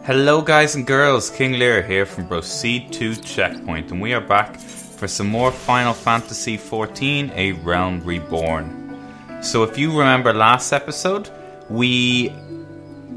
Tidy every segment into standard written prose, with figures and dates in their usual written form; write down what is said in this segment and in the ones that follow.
Hello guys and girls, King Lear here from Proceed to Checkpoint, and we are back for some more Final Fantasy XIV, A Realm Reborn. So if you remember last episode, we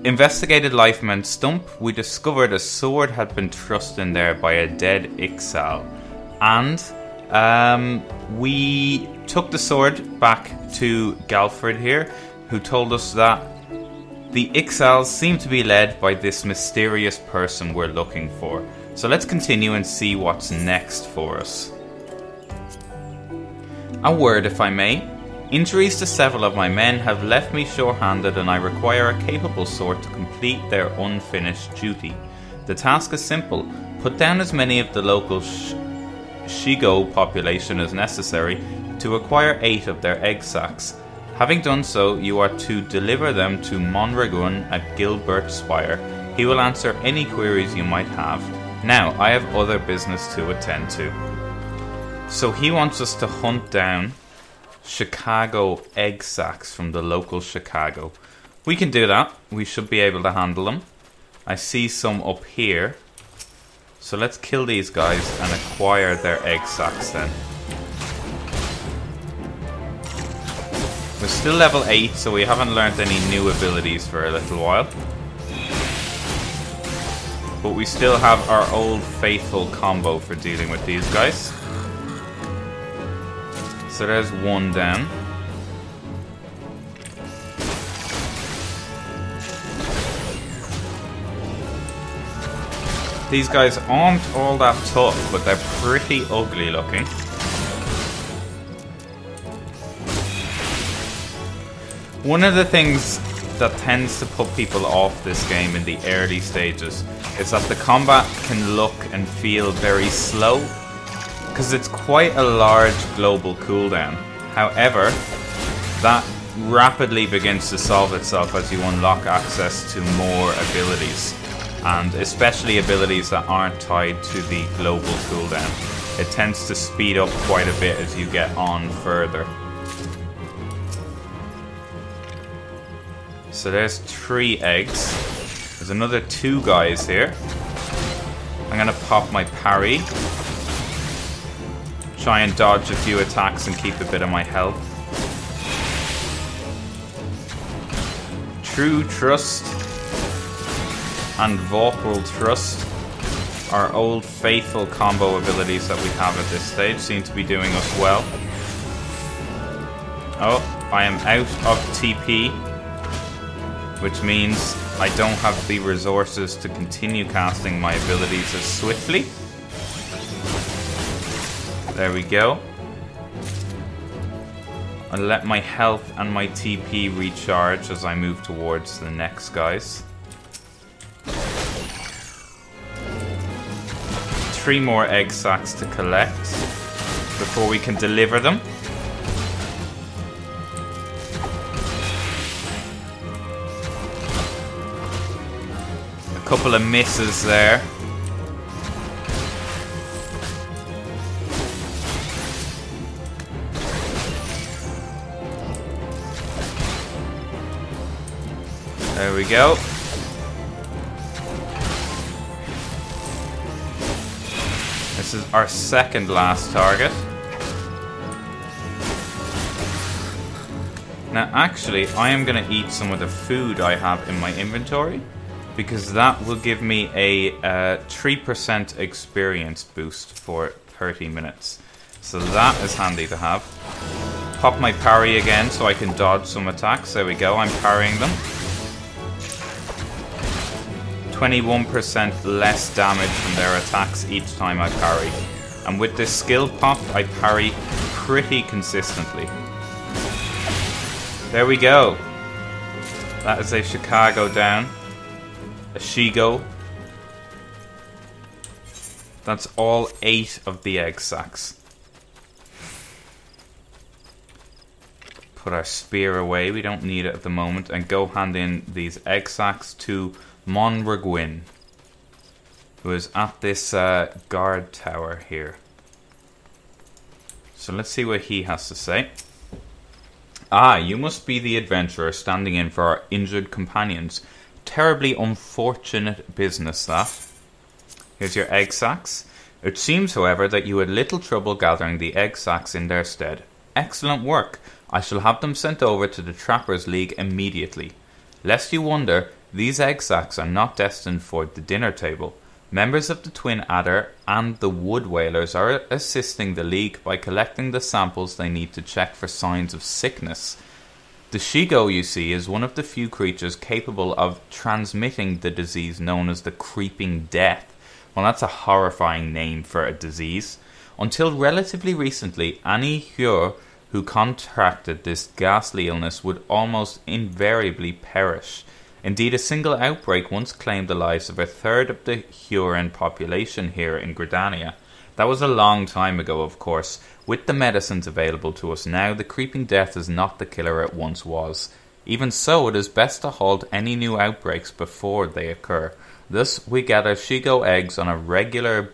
investigated Lifeman Stump. We discovered a sword had been thrust in there by a dead XIV, and we took the sword back to Galfred here, who told us that the XIVs seem to be led by this mysterious person we're looking for. So let's continue and see what's next for us. A word, if I may. Injuries to several of my men have left me sure-handed, and I require a capable sword to complete their unfinished duty. The task is simple. Put down as many of the local Shigo population as necessary to acquire 8 of their egg sacs. Having done so, you are to deliver them to Mondragon at Gilbert Spire. He will answer any queries you might have. Now, I have other business to attend to. So he wants us to hunt down Chicago egg sacs from the local Chicago. We can do that. We should be able to handle them. I see some up here. So let's kill these guys and acquire their egg sacs then. We're still level 8, so we haven't learned any new abilities for a little while. But we still have our old faithful combo for dealing with these guys. So there's one down. These guys aren't all that tough, but they're pretty ugly looking. One of the things that tends to put people off this game in the early stages is that the combat can look and feel very slow, because it's quite a large global cooldown. However, that rapidly begins to solve itself as you unlock access to more abilities, and especially abilities that aren't tied to the global cooldown. It tends to speed up quite a bit as you get on further. So there's 3 eggs. There's another 2 guys here. I'm gonna pop my parry. Try and dodge a few attacks and keep a bit of my health. True Trust and Vocal Trust, our old faithful combo abilities that we have at this stage, seem to be doing us well. Oh, I am out of TP, which means I don't have the resources to continue casting my abilities as swiftly. There we go. I'll let my health and my TP recharge as I move towards the next guys. 3 more egg sacs to collect before we can deliver them. Couple of misses there. There we go. This is our second last target. Now actually, I am going to eat some of the food I have in my inventory, because that will give me a 3% experience boost for 30 minutes. So that is handy to have. Pop my parry again so I can dodge some attacks. There we go, I'm parrying them. 21% less damage from their attacks each time I parry. And with this skill pop, I parry pretty consistently. There we go. That is a Chicago down. A Shigo. That's all 8 of the egg sacs. Put our spear away, we don't need it at the moment, and go hand in these egg sacs to Mondragon, who is at this guard tower here. So let's see what he has to say. Ah, you must be the adventurer standing in for our injured companions. terribly unfortunate business, that. Here's your egg sacs. It seems, however, that you had little trouble gathering the egg sacs in their stead. Excellent work. I shall have them sent over to the Trappers' League immediately. Lest you wonder, these egg sacs are not destined for the dinner table. Members of the Twin Adder and the Wood Whalers are assisting the League by collecting the samples they need to check for signs of sickness. The Shigo, you see, is one of the few creatures capable of transmitting the disease known as the Creeping Death. Well, that's a horrifying name for a disease. Until relatively recently, any Hyur who contracted this ghastly illness would almost invariably perish. Indeed, a single outbreak once claimed the lives of a third of the Huron population here in Gridania. That was a long time ago, of course. With the medicines available to us now, the Creeping Death is not the killer it once was. Even so, it is best to halt any new outbreaks before they occur. Thus, we gather Shigo eggs on a regular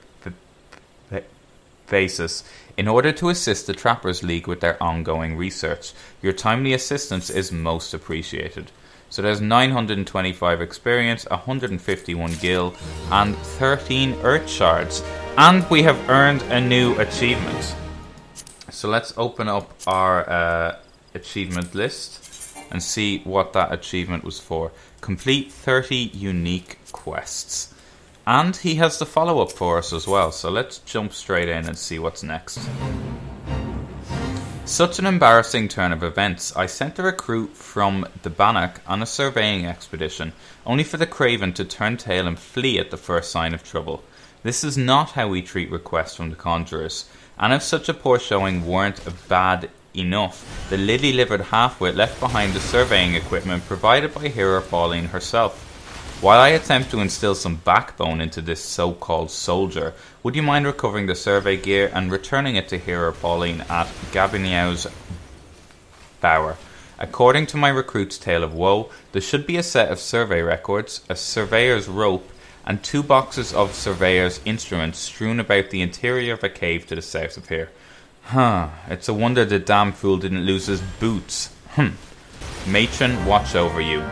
basis in order to assist the Trappers' League with their ongoing research. Your timely assistance is most appreciated. So there's 925 experience, 151 gil, and 13 earth shards. And we have earned a new achievement. So let's open up our achievement list and see what that achievement was for. Complete 30 unique quests. And he has the follow-up for us as well. So let's jump straight in and see what's next. Such an embarrassing turn of events. I sent a recruit from the Bannock on a surveying expedition, only for the Craven to turn tail and flee at the first sign of trouble. This is not how we treat requests from the Conjurers, and if such a poor showing weren't bad enough, the lily-livered half-wit left behind the surveying equipment provided by Hera Pauline herself. While I attempt to instill some backbone into this so-called soldier, would you mind recovering the survey gear and returning it to Hera Pauline at Gabiniau's bower? According to my recruit's tale of woe, there should be a set of survey records, a surveyor's rope, and 2 boxes of surveyor's instruments strewn about the interior of a cave to the south of here. It's a wonder the damn fool didn't lose his boots. Matron, watch over you.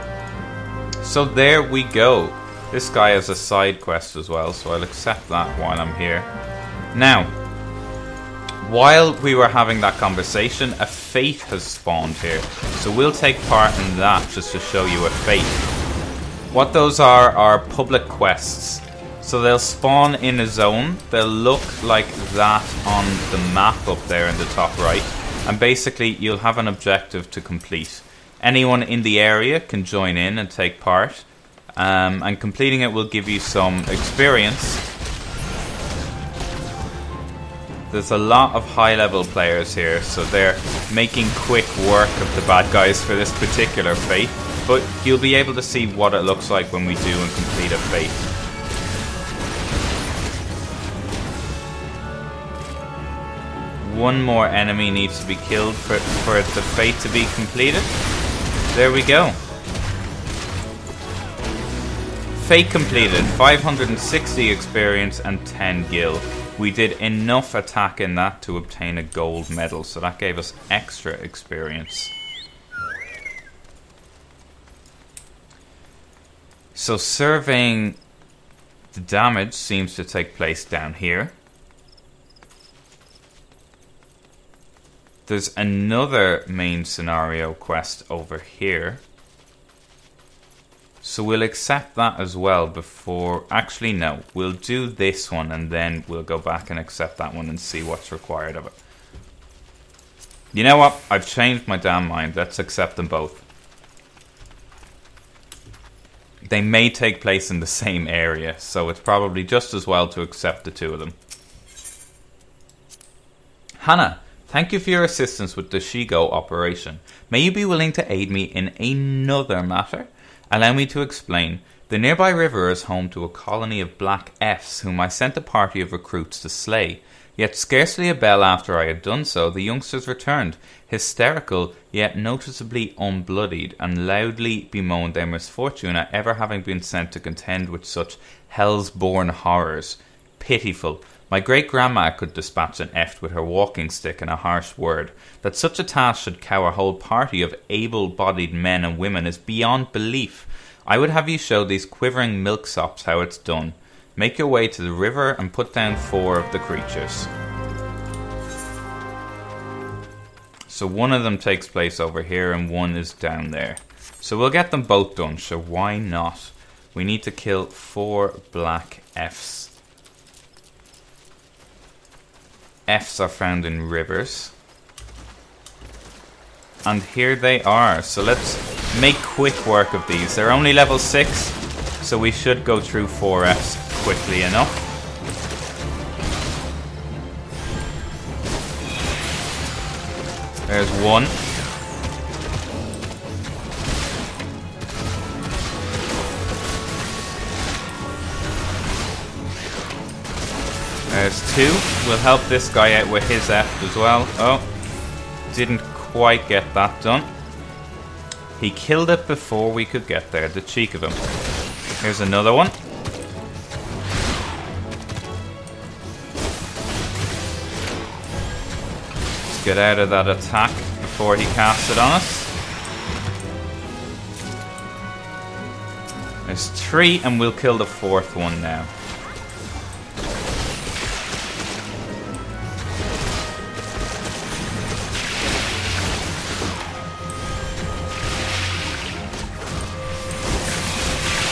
So there we go. This guy has a side quest as well, so I'll accept that while I'm here. Now, while we were having that conversation, a fate has spawned here. So we'll take part in that just to show you a fate. What those are public quests. So they'll spawn in a zone. They'll look like that on the map up there in the top right. And basically, you'll have an objective to complete. Anyone in the area can join in and take part, and completing it will give you some experience. There's a lot of high-level players here, so they're making quick work of the bad guys for this particular fate, but you'll be able to see what it looks like when we do and complete a fate. One more enemy needs to be killed for the fate to be completed. There we go. Fate completed. 560 experience and 10 gil. We did enough attack in that to obtain a gold medal, so that gave us extra experience. So surveying the damage seems to take place down here. There's another main scenario quest over here. So we'll accept that as well before... Actually, no. We'll do this one and then we'll go back and accept that one and see what's required of it. You know what? I've changed my damn mind. Let's accept them both. They may take place in the same area, so it's probably just as well to accept the 2 of them. Hannah, thank you for your assistance with the Shigo operation. May you be willing to aid me in another matter? Allow me to explain. The nearby river is home to a colony of black Fs whom I sent a party of recruits to slay. Yet scarcely a bell after I had done so, the youngsters returned, hysterical yet noticeably unbloodied, and loudly bemoaned their misfortune at ever having been sent to contend with such hell's-born horrors. Pitiful. My great-grandma could dispatch an Eft with her walking stick and a harsh word. That such a task should cow a whole party of able-bodied men and women is beyond belief. I would have you show these quivering milksops how it's done. Make your way to the river and put down 4 of the creatures. So one of them takes place over here and one is down there. So we'll get them both done, so why not? We need to kill 4 black Fs. Fs are found in rivers. And here they are. So let's make quick work of these. They're only level 6, so we should go through 4 Fs quickly enough. There's one. There's 2. We'll help this guy out with his F as well. Oh, didn't quite get that done. He killed it before we could get there. The cheek of him. Here's another one. Let's get out of that attack before he casts it on us. There's 3 and we'll kill the 4th one now.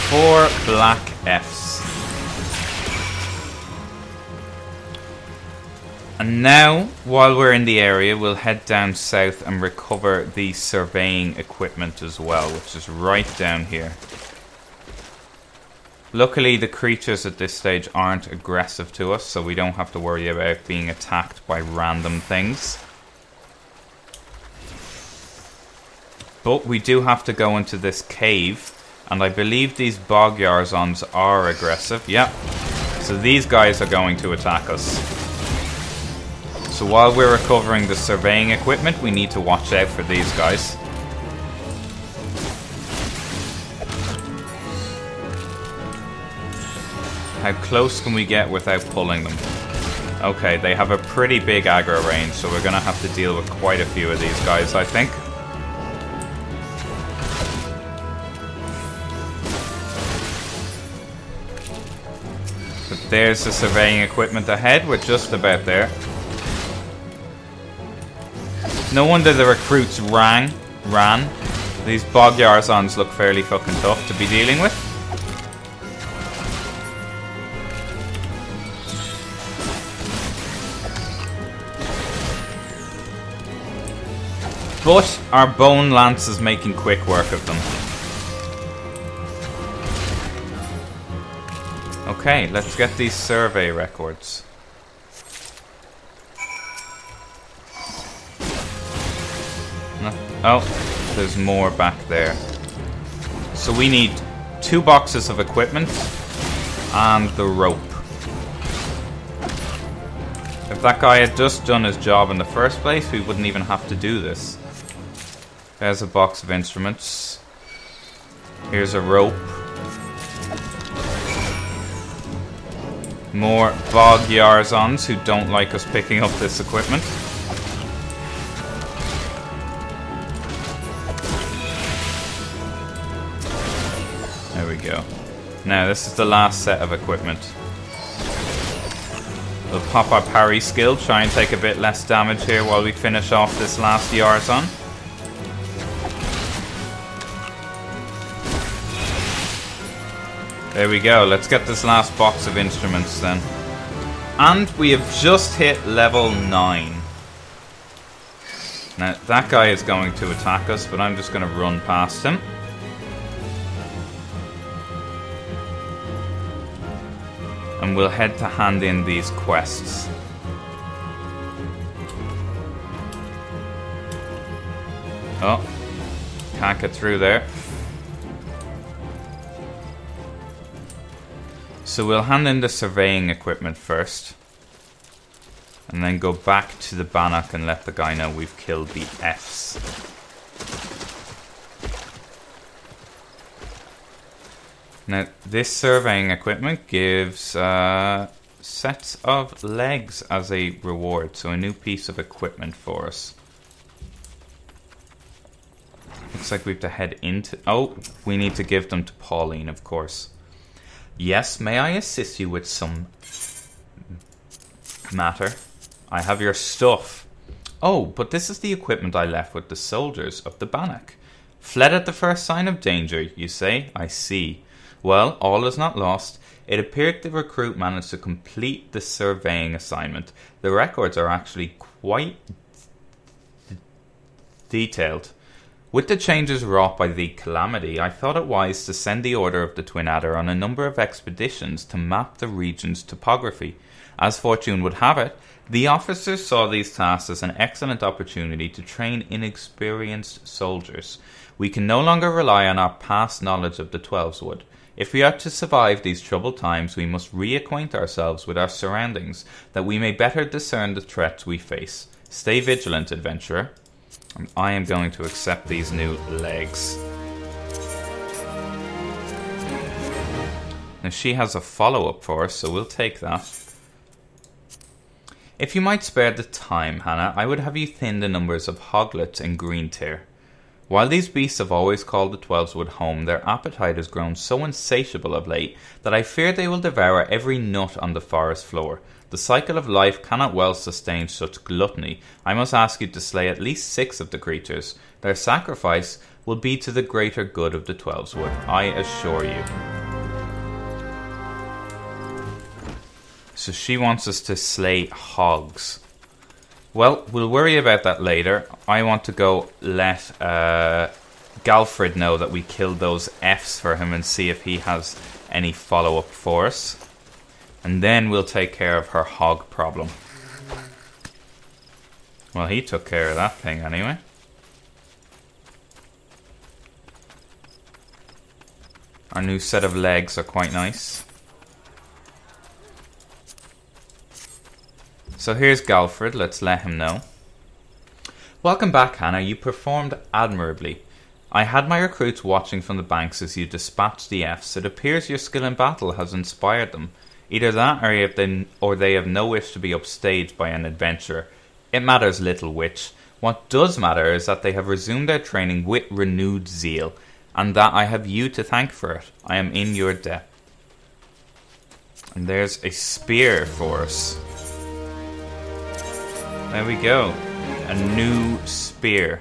Four black Fs. And now, while we're in the area, we'll head down south and recover the surveying equipment as well, which is right down here. Luckily, the creatures at this stage aren't aggressive to us, so we don't have to worry about being attacked by random things. But we do have to go into this cave. And I believe these bog Yarzons are aggressive. Yep. So these guys are going to attack us. So while we're recovering the surveying equipment, we need to watch out for these guys. How close can we get without pulling them? Okay, they have a pretty big aggro range, so we're going to have to deal with quite a few of these guys, I think. There's the surveying equipment ahead. We're just about there. No wonder the recruits ran. These bog Yarzons look fairly fucking tough to be dealing with. But our bone lance is making quick work of them. Okay, let's get these survey records. Oh, there's more back there. So we need 2 boxes of equipment and the rope. If that guy had just done his job in the first place, we wouldn't even have to do this. There's a box of instruments. Here's a rope. More bog Yarzons who don't like us picking up this equipment. There we go. Now this is the last set of equipment. We'll pop our parry skill, try and take a bit less damage here while we finish off this last Yarzon. There we go, let's get this last box of instruments then. And we have just hit level 9. Now that guy is going to attack us, but I'm just going to run past him. And we'll head to hand in these quests. Oh, can't get through there. So we'll hand in the surveying equipment first. And then go back to the Bannock and let the guy know we've killed the Fs. Now, this surveying equipment gives sets of legs as a reward. So a new piece of equipment for us. Let's Looks like we have to head into... Oh, we need to give them to Pauline, of course. Yes, may I assist you with some matter? I have your stuff. Oh, but this is the equipment I left with the soldiers of the Bannock. Fled at the first sign of danger, you say? I see. Well, all is not lost. It appeared the recruit managed to complete the surveying assignment. The records are actually quite detailed. With the changes wrought by the calamity, I thought it wise to send the Order of the Twin Adder on a number of expeditions to map the region's topography. As fortune would have it, the officers saw these tasks as an excellent opportunity to train inexperienced soldiers. We can no longer rely on our past knowledge of the Twelveswood. If we are to survive these troubled times, we must reacquaint ourselves with our surroundings, that we may better discern the threats we face. Stay vigilant, adventurer. I am going to accept these new legs. Now she has a follow-up for us, so we'll take that. If you might spare the time, Hannah, I would have you thin the numbers of hoglets and green tear. While these beasts have always called the Twelveswood home, their appetite has grown so insatiable of late that I fear they will devour every nut on the forest floor. The cycle of life cannot well sustain such gluttony. I must ask you to slay at least 6 of the creatures. Their sacrifice will be to the greater good of the Twelveswood, I assure you. So she wants us to slay hogs. Well, we'll worry about that later. I want to go let Galfred know that we killed those Fs for him and see if he has any follow-up for us. And then we'll take care of her hog problem. Well, he took care of that thing anyway. Our new set of legs are quite nice. So here's Galfred, let's let him know. Welcome back, Hannah. You performed admirably. I had my recruits watching from the banks as you dispatched the Fs. It appears your skill in battle has inspired them. Either that or they have no wish to be upstaged by an adventurer. It matters little which. What does matter is that they have resumed their training with renewed zeal, and that I have you to thank for it. I am in your debt. And there's a spear for us. There we go. A new spear.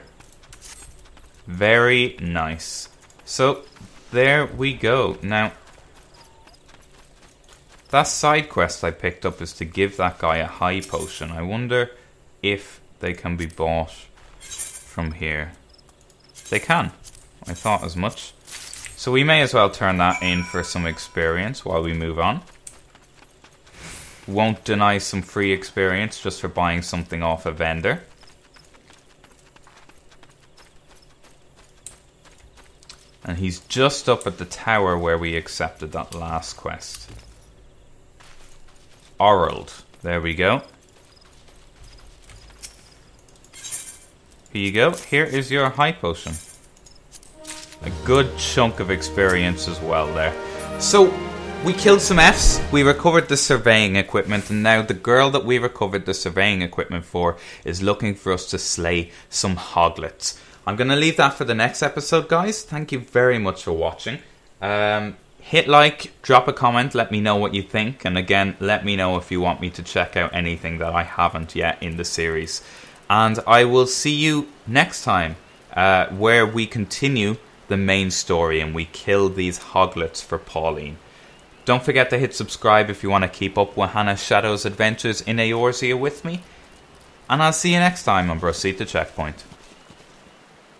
Very nice. So, there we go. Now, that side quest I picked up is to give that guy a high potion. I wonder if they can be bought from here. They can. I thought as much. So we may as well turn that in for some experience while we move on. Won't deny some free experience just for buying something off a vendor. And he's just up at the tower where we accepted that last quest. Orald. There we go. Here you go. Here is your high potion. A good chunk of experience as well there. So, we killed some Fs, we recovered the surveying equipment, and now the girl that we recovered the surveying equipment for is looking for us to slay some hoglets. I'm going to leave that for the next episode, guys. Thank you very much for watching. Hit like, drop a comment, let me know what you think, and again, let me know if you want me to check out anything that I haven't yet in the series. And I will see you next time, where we continue the main story and we kill these hoglets for Pauline. Don't forget to hit subscribe if you want to keep up with Hannah Shadow's adventures in Eorzea with me. And I'll see you next time on Proceed to Checkpoint.